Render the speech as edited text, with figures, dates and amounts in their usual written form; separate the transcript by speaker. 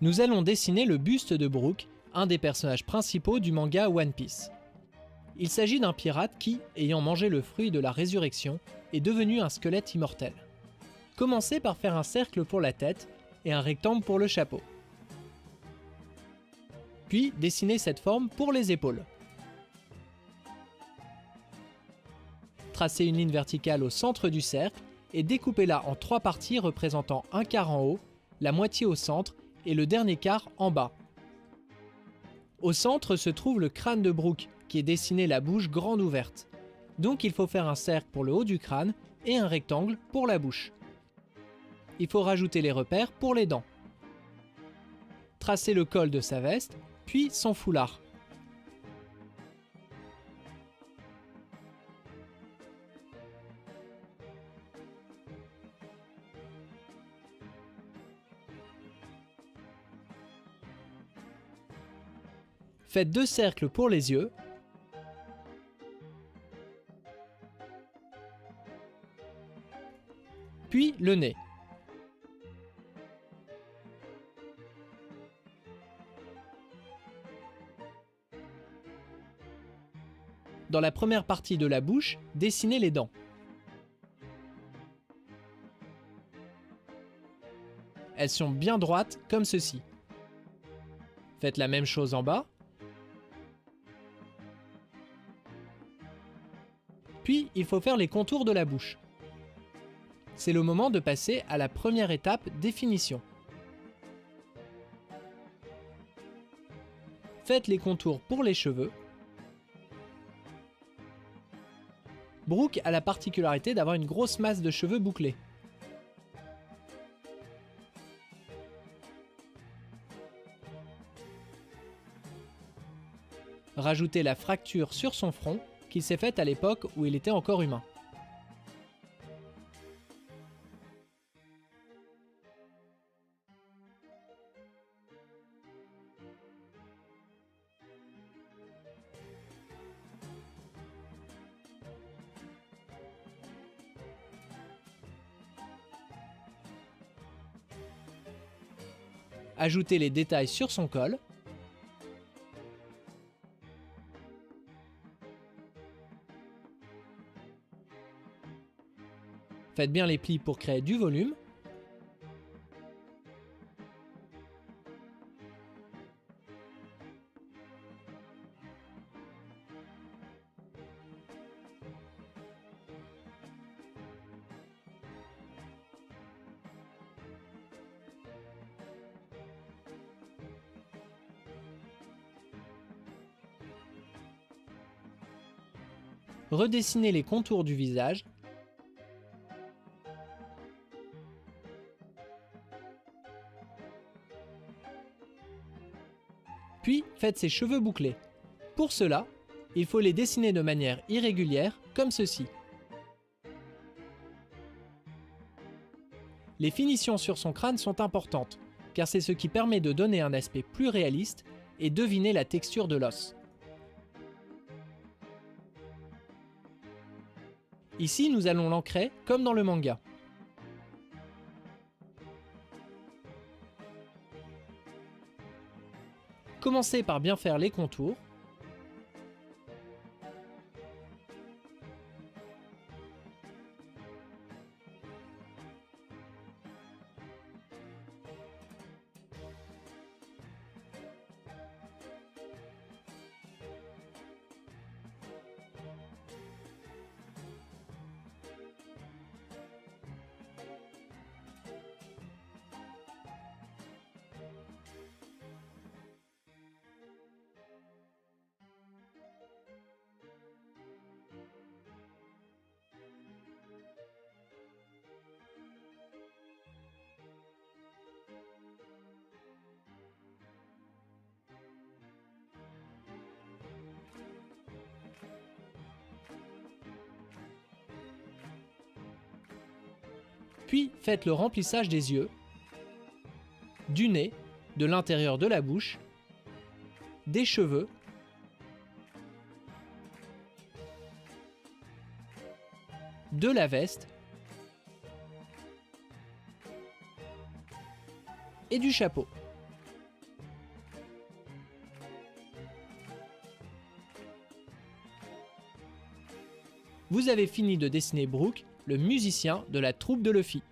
Speaker 1: Nous allons dessiner le buste de Brook, un des personnages principaux du manga One Piece. Il s'agit d'un pirate qui, ayant mangé le fruit de la résurrection, est devenu un squelette immortel. Commencez par faire un cercle pour la tête et un rectangle pour le chapeau. Puis dessinez cette forme pour les épaules. Tracez une ligne verticale au centre du cercle et découpez-la en 3 parties représentant un quart en haut, la moitié au centre et le dernier quart en bas. Au centre se trouve le crâne de Brook, qui est dessiné la bouche grande ouverte. Donc il faut faire un cercle pour le haut du crâne et un rectangle pour la bouche. Il faut rajouter les repères pour les dents. Tracez le col de sa veste, puis son foulard. Faites 2 cercles pour les yeux. Puis le nez. Dans la première partie de la bouche, dessinez les dents. Elles sont bien droites comme ceci. Faites la même chose en bas. Puis, il faut faire les contours de la bouche. C'est le moment de passer à la première étape, définition. Faites les contours pour les cheveux. Brook a la particularité d'avoir une grosse masse de cheveux bouclés. Rajoutez la fracture sur son front qu'il s'est faite à l'époque où il était encore humain. Ajoutez les détails sur son col. Faites bien les plis pour créer du volume. Redessinez les contours du visage. Puis faites ses cheveux bouclés. Pour cela, il faut les dessiner de manière irrégulière, comme ceci. Les finitions sur son crâne sont importantes, car c'est ce qui permet de donner un aspect plus réaliste et deviner la texture de l'os. Ici, nous allons l'ancrer comme dans le manga. Commencez par bien faire les contours. Puis faites le remplissage des yeux, du nez, de l'intérieur de la bouche, des cheveux, de la veste et du chapeau. Vous avez fini de dessiner Brook, le musicien de la troupe de Luffy.